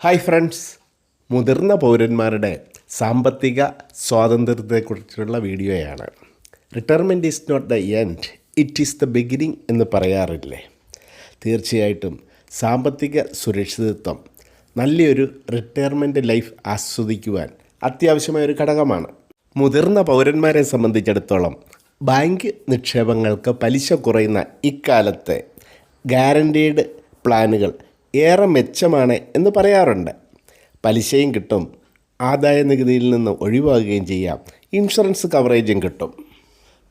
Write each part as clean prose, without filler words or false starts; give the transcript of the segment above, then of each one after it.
Hi friends, മുതിർന്ന പൗരന്മാരുടെ സാമ്പത്തിക സ്വാതന്ത്ര്യത്തെക്കുറിച്ചുള്ള വീഡിയോയാണ്. Retirement is not the end, it is the beginning എന്ന് പറയാറില്ലേ? തീർച്ചയായിട്ടും സാമ്പത്തിക സുരക്ഷിതത്വം നല്ലൊരു റിട്ടയർമെൻറ്റ് ലൈഫ് ആസ്വദിക്കുവാൻ അത്യാവശ്യമായ ഒരു ഘടകമാണ്. മുതിർന്ന പൗരന്മാരെ സംബന്ധിച്ചിടത്തോളം ബാങ്ക് നിക്ഷേപങ്ങൾക്ക് പലിശ കുറയുന്ന ഇക്കാലത്തെ ഗ്യാരണ്ടീഡ് പ്ലാനുകൾ ഏറെ മെച്ചമാണ് എന്ന് പറയാറുണ്ട്. പലിശയും കിട്ടും, ആദായ നികുതിയിൽ നിന്ന് ഒഴിവാകുകയും ചെയ്യാം, ഇൻഷുറൻസ് കവറേജും കിട്ടും.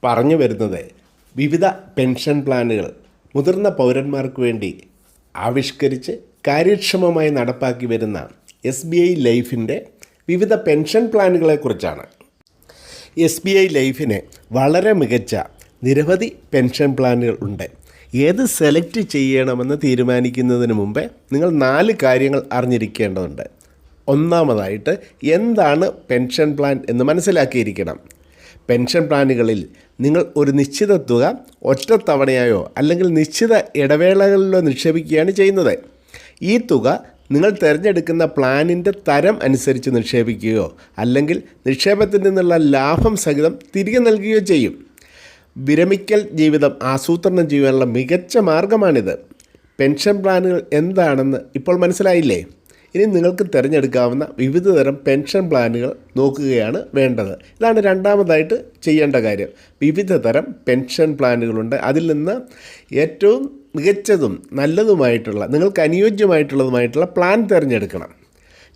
പറഞ്ഞു വരുന്നത് വിവിധ പെൻഷൻ പ്ലാനുകൾ മുതിർന്ന പൗരന്മാർക്ക് വേണ്ടി ആവിഷ്കരിച്ച് കാര്യക്ഷമമായി നടപ്പാക്കി വരുന്ന SBI ലൈഫിൻ്റെ വിവിധ പെൻഷൻ പ്ലാനുകളെക്കുറിച്ചാണ്. SBI ലൈഫിന് വളരെ മികച്ച നിരവധി പെൻഷൻ പ്ലാനുകൾ ഉണ്ട്. ഏത് സെലക്ട് ചെയ്യണമെന്ന് തീരുമാനിക്കുന്നതിന് മുമ്പേ നിങ്ങൾ 4 കാര്യങ്ങൾ അറിഞ്ഞിരിക്കേണ്ടതുണ്ട്. ഒന്നാമതായിട്ട്, എന്താണ് പെൻഷൻ പ്ലാൻ എന്ന് മനസ്സിലാക്കിയിരിക്കണം. പെൻഷൻ പ്ലാനുകളിൽ നിങ്ങൾ ഒരു നിശ്ചിത തുക ഒറ്റത്തവണയായോ അല്ലെങ്കിൽ നിശ്ചിത ഇടവേളകളിലോ നിക്ഷേപിക്കുകയാണ് ചെയ്യുന്നത്. ഈ തുക നിങ്ങൾ തിരഞ്ഞെടുക്കുന്ന പ്ലാനിൻ്റെ തരം അനുസരിച്ച് നിക്ഷേപിക്കുകയോ അല്ലെങ്കിൽ നിക്ഷേപത്തിൽ നിന്നുള്ള ലാഭം സഹിതം തിരികെ നൽകുകയോ ചെയ്യും. വിരമിക്കൽ ജീവിതം ആസൂത്രണം ചെയ്യാനുള്ള മികച്ച മാർഗമാണിത്. പെൻഷൻ പ്ലാനുകൾ എന്താണെന്ന് ഇപ്പോൾ മനസ്സിലായില്ലേ? ഇനി നിങ്ങൾക്ക് തിരഞ്ഞെടുക്കാവുന്ന വിവിധ തരം പെൻഷൻ പ്ലാനുകൾ നോക്കുകയാണ് വേണ്ടത്. ഇതാണ് രണ്ടാമതായിട്ട് ചെയ്യേണ്ട കാര്യം. വിവിധ തരം പെൻഷൻ പ്ലാനുകളുണ്ട്. അതിൽ നിന്ന് ഏറ്റവും മികച്ചതും നല്ലതുമായിട്ടുള്ള, നിങ്ങൾക്ക് അനുയോജ്യമായിട്ടുള്ളതുമായിട്ടുള്ള പ്ലാൻ തിരഞ്ഞെടുക്കണം.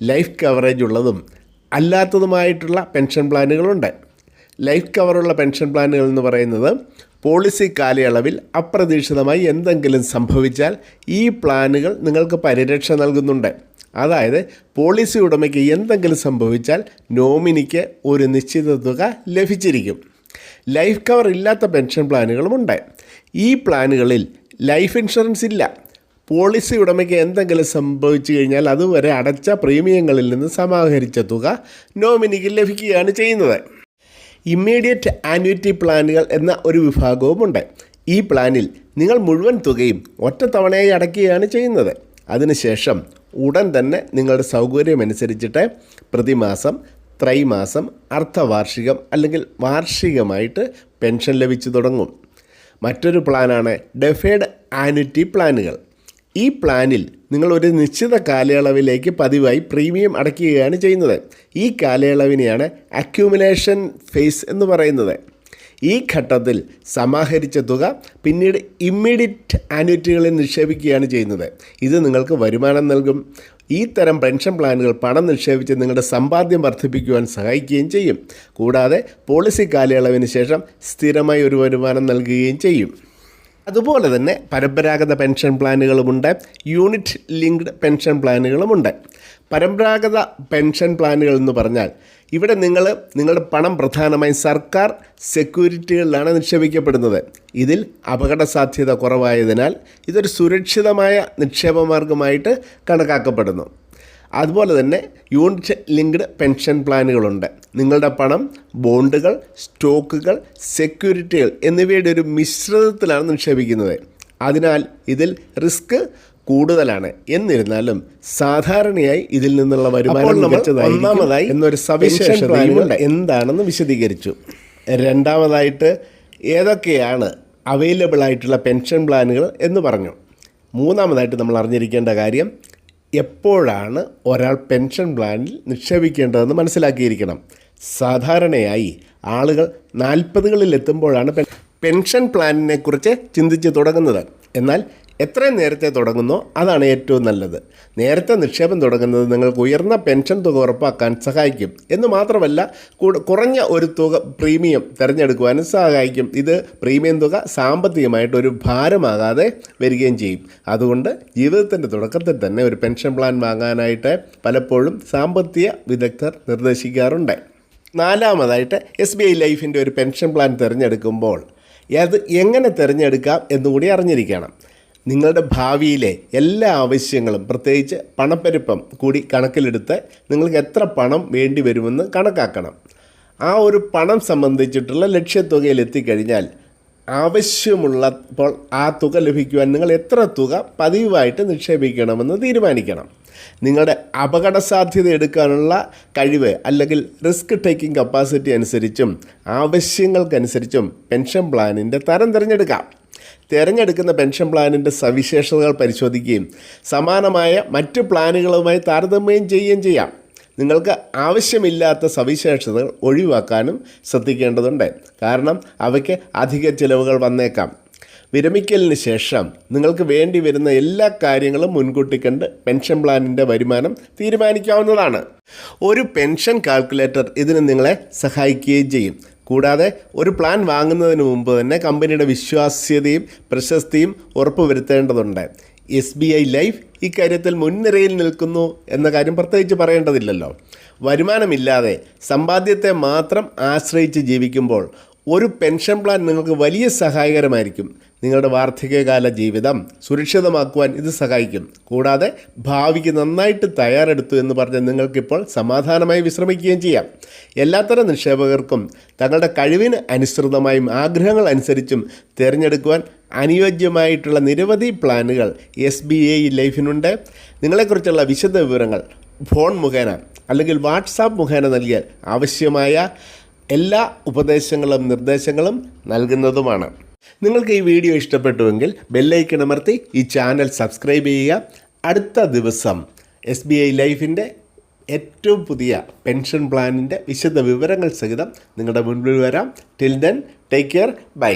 ലൈഫ് കവറേജ് ഉള്ളതും അല്ലാത്തതുമായിട്ടുള്ള പെൻഷൻ പ്ലാനുകളുണ്ട്. ലൈഫ് കവറുള്ള പെൻഷൻ പ്ലാനുകൾ എന്ന് പറയുന്നത് പോളിസി കാലയളവിൽ അപ്രതീക്ഷിതമായി എന്തെങ്കിലും സംഭവിച്ചാൽ ഈ പ്ലാനുകൾ നിങ്ങൾക്ക് പരിരക്ഷ നൽകുന്നുണ്ട്. അതായത് പോളിസി ഉടമയ്ക്ക് എന്തെങ്കിലും സംഭവിച്ചാൽ നോമിനിക്ക് ഒരു നിശ്ചിത തുക ലഭിച്ചിരിക്കും. ലൈഫ് കവർ ഇല്ലാത്ത പെൻഷൻ പ്ലാനുകളുമുണ്ട്. ഈ പ്ലാനുകളിൽ ലൈഫ് ഇൻഷുറൻസ് ഇല്ല. പോളിസി ഉടമയ്ക്ക് എന്തെങ്കിലും സംഭവിച്ചു കഴിഞ്ഞാൽ അതുവരെ അടച്ച പ്രീമിയങ്ങളിൽ നിന്ന് സമാഹരിച്ച തുക നോമിനിക്ക് ലഭിക്കുകയാണ് ചെയ്യുന്നത്. ഇമ്മീഡിയറ്റ് ആന്വിറ്റി പ്ലാനുകൾ എന്ന ഒരു വിഭാഗവുമുണ്ട്. ഈ പ്ലാനിൽ നിങ്ങൾ മുഴുവൻ തുകയും ഒറ്റത്തവണയായി അടയ്ക്കുകയാണ് ചെയ്യുന്നത്. അതിനുശേഷം ഉടൻ തന്നെ നിങ്ങളുടെ സൗകര്യമനുസരിച്ചിട്ട് പ്രതിമാസം, ത്രൈമാസം, അർദ്ധവാർഷികം അല്ലെങ്കിൽ വാർഷികമായിട്ട് പെൻഷൻ ലഭിച്ചു തുടങ്ങും. മറ്റൊരു പ്ലാനാണ് ഡെഫേർഡ് ആന്വിറ്റി പ്ലാനുകൾ. ഈ പ്ലാനിൽ നിങ്ങൾ ഒരു നിശ്ചിത കാലയളവിലേക്ക് പതിവായി പ്രീമിയം അടയ്ക്കുകയാണ് ചെയ്യുന്നത്. ഈ കാലയളവിനെയാണ് അക്യുമുലേഷൻ ഫേസ് എന്ന് പറയുന്നത്. ഈ ഘട്ടത്തിൽ സമാഹരിച്ച തുക പിന്നീട് ഇമ്മീഡിയറ്റ് ആന്വിറ്റികളിൽ നിക്ഷേപിക്കുകയാണ് ചെയ്യുന്നത്. ഇത് നിങ്ങൾക്ക് വരുമാനം നൽകും. ഈ തരം പെൻഷൻ പ്ലാനുകൾ പണം നിക്ഷേപിച്ച് നിങ്ങളുടെ സമ്പാദ്യം വർദ്ധിപ്പിക്കുവാൻ സഹായിക്കുകയും ചെയ്യും. കൂടാതെ പോളിസി കാലയളവിന് ശേഷം സ്ഥിരമായി ഒരു വരുമാനം നൽകുകയും ചെയ്യും. അതുപോലെ തന്നെ പരമ്പരാഗത പെൻഷൻ പ്ലാനുകളുമുണ്ട്, യൂണിറ്റ് ലിങ്ക്ഡ് പെൻഷൻ പ്ലാനുകളുമുണ്ട്. പരമ്പരാഗത പെൻഷൻ പ്ലാനുകൾ എന്ന് പറഞ്ഞാൽ ഇവിടെ നിങ്ങളുടെ പണം പ്രധാനമായും സർക്കാർ സെക്യൂരിറ്റികളിലാണ് നിക്ഷേപിക്കപ്പെടുന്നത്. ഇതിൽ അപകട സാധ്യത കുറവായതിനാൽ ഇതൊരു സുരക്ഷിതമായ നിക്ഷേപ മാർഗമായിട്ട് കണക്കാക്കപ്പെടുന്നു. അതുപോലെ തന്നെ യൂണിറ്റ് ലിങ്ക്ഡ് പെൻഷൻ പ്ലാനുകളുണ്ട്. നിങ്ങളുടെ പണം ബോണ്ടുകൾ, സ്റ്റോക്കുകൾ, സെക്യൂരിറ്റികൾ എന്നിവയുടെ ഒരു മിശ്രിതത്തിലാണ് നിക്ഷേപിക്കുന്നത്. അതിനാൽ ഇതിൽ റിസ്ക് കൂടുതലാണ്. എന്നിരുന്നാലും സാധാരണയായി ഇതിൽ നിന്നുള്ള വരുമാനം ഒന്നാമതായി എന്നൊരു സവിശേഷതയും എന്താണെന്ന് വിശദീകരിച്ചു. രണ്ടാമതായിട്ട് ഏതൊക്കെയാണ് അവൈലബിൾ ആയിട്ടുള്ള പെൻഷൻ പ്ലാനുകൾ എന്ന് പറഞ്ഞു. മൂന്നാമതായിട്ട് നമ്മൾ അറിഞ്ഞിരിക്കേണ്ട കാര്യം, എപ്പോഴാണ് ഒരാൾ പെൻഷൻ പ്ലാനിൽ നിക്ഷേപിക്കേണ്ടതെന്ന് മനസ്സിലാക്കിയിരിക്കണം. സാധാരണയായി ആളുകൾ 40കളിൽ എത്തുമ്പോഴാണ് പെൻഷൻ പ്ലാനിനെക്കുറിച്ച് ചിന്തിച്ച് തുടങ്ങുന്നത്. എന്നാൽ എത്രയും നേരത്തെ തുടങ്ങുന്നോ അതാണ് ഏറ്റവും നല്ലത്. നേരത്തെ നിക്ഷേപം തുടങ്ങുന്നത് നിങ്ങൾക്ക് ഉയർന്ന പെൻഷൻ തുക ഉറപ്പാക്കാൻ സഹായിക്കും എന്ന് മാത്രമല്ല, കുറഞ്ഞ ഒരു തുക പ്രീമിയം തിരഞ്ഞെടുക്കുവാനും സഹായിക്കും. ഇത് പ്രീമിയം തുക സാമ്പത്തികമായിട്ടൊരു ഭാരമാകാതെ വരികയും ചെയ്യും. അതുകൊണ്ട് ജീവിതത്തിൻ്റെ തുടക്കത്തിൽ തന്നെ ഒരു പെൻഷൻ പ്ലാൻ വാങ്ങാനായിട്ട് പലപ്പോഴും സാമ്പത്തിക വിദഗ്ധർ നിർദ്ദേശിക്കാറുണ്ട്. നാലാമതായിട്ട് SBI ലൈഫിൻ്റെ ഒരു പെൻഷൻ പ്ലാൻ തിരഞ്ഞെടുക്കുമ്പോൾ അത് എങ്ങനെ തിരഞ്ഞെടുക്കാം എന്നുകൂടി അറിഞ്ഞിരിക്കണം. നിങ്ങളുടെ ഭാവിയിലെ എല്ലാ ആവശ്യങ്ങളും, പ്രത്യേകിച്ച് പണപ്പെരുപ്പം കൂടി കണക്കിലെടുത്ത് നിങ്ങൾക്ക് എത്ര പണം വേണ്ടി വരുമെന്ന് കണക്കാക്കണം. ആ ഒരു പണം സംബന്ധിച്ചിട്ടുള്ള ലക്ഷ്യത്തുകയിൽ എത്തിക്കഴിഞ്ഞാൽ ആവശ്യമുള്ളപ്പോൾ ആ തുക ലഭിക്കുവാൻ നിങ്ങൾ എത്ര തുക പതിവായിട്ട് നിക്ഷേപിക്കണമെന്ന് തീരുമാനിക്കണം. നിങ്ങളുടെ അപകട സാധ്യത എടുക്കാനുള്ള കഴിവ് അല്ലെങ്കിൽ റിസ്ക് ടേക്കിംഗ് കപ്പാസിറ്റി അനുസരിച്ചും ആവശ്യങ്ങൾക്കനുസരിച്ചും പെൻഷൻ പ്ലാനിൻ്റെ തരം തിരഞ്ഞെടുക്കാം. തിരഞ്ഞെടുക്കുന്ന പെൻഷൻ പ്ലാനിൻ്റെ സവിശേഷതകൾ പരിശോധിക്കുകയും സമാനമായ മറ്റ് പ്ലാനുകളുമായി താരതമ്യം ചെയ്യുകയും ചെയ്യാം. നിങ്ങൾക്ക് ആവശ്യമില്ലാത്ത സവിശേഷതകൾ ഒഴിവാക്കാനും ശ്രദ്ധിക്കേണ്ടതുണ്ട്. കാരണം അവയ്ക്ക് അധിക ചിലവുകൾ വന്നേക്കാം. വിരമിക്കലിന് ശേഷം നിങ്ങൾക്ക് വേണ്ടി വരുന്ന എല്ലാ കാര്യങ്ങളും മുൻകൂട്ടി കണ്ട് പെൻഷൻ പ്ലാനിൻ്റെ വരുമാനം തീരുമാനിക്കാവുന്നതാണ്. ഒരു പെൻഷൻ കാൽക്കുലേറ്റർ ഇതിന് നിങ്ങളെ സഹായിക്കുകയും ചെയ്യും. കൂടാതെ ഒരു പ്ലാൻ വാങ്ങുന്നതിന് മുമ്പ് തന്നെ കമ്പനിയുടെ വിശ്വാസ്യതയും പ്രശസ്തിയും ഉറപ്പുവരുത്തേണ്ടതുണ്ട്. SBI ലൈഫ് ഇക്കാര്യത്തിൽ മുൻനിരയിൽ നിൽക്കുന്നു എന്ന കാര്യം പ്രത്യേകിച്ച് പറയേണ്ടതില്ലല്ലോ. വരുമാനമില്ലാതെ സമ്പാദ്യത്തെ മാത്രം ആശ്രയിച്ച് ജീവിക്കുമ്പോൾ ഒരു പെൻഷൻ പ്ലാൻ നിങ്ങൾക്ക് വലിയ സഹായകരമായിരിക്കും. നിങ്ങളുടെ വാർദ്ധക്യകാല ജീവിതം സുരക്ഷിതമാക്കുവാൻ ഇത് സഹായിക്കും. കൂടാതെ ഭാവിക്ക് നന്നായിട്ട് തയ്യാറെടുത്തു എന്ന് പറഞ്ഞ് നിങ്ങൾക്കിപ്പോൾ സമാധാനമായി വിശ്രമിക്കുകയും ചെയ്യാം. എല്ലാത്തരം നിക്ഷേപകർക്കും തങ്ങളുടെ കഴിവിന് അനുസൃതമായും ആഗ്രഹങ്ങൾ അനുസരിച്ചും തിരഞ്ഞെടുക്കുവാൻ അനുയോജ്യമായിട്ടുള്ള നിരവധി പ്ലാനുകൾ SBI ലൈഫിനുണ്ട്. നിങ്ങളെക്കുറിച്ചുള്ള വിശദ വിവരങ്ങൾ ഫോൺ മുഖേന അല്ലെങ്കിൽ വാട്സാപ്പ് മുഖേന നൽകിയാൽ ആവശ്യമായ എല്ലാ ഉപദേശങ്ങളും നിർദ്ദേശങ്ങളും നൽകുന്നതുമാണ്. നിങ്ങൾക്ക് ഈ വീഡിയോ ഇഷ്ടപ്പെട്ടുവെങ്കിൽ ബെല്ലൈക്കൺ അമർത്തി ഈ ചാനൽ സബ്സ്ക്രൈബ് ചെയ്യുക. അടുത്ത ദിവസം SBI ലൈഫിൻ്റെ ഏറ്റവും പുതിയ പെൻഷൻ പ്ലാനിൻ്റെ വിശദ വിവരങ്ങൾ സഹിതം നിങ്ങളുടെ മുൻപിൽ വരാം. Till then, take care, by.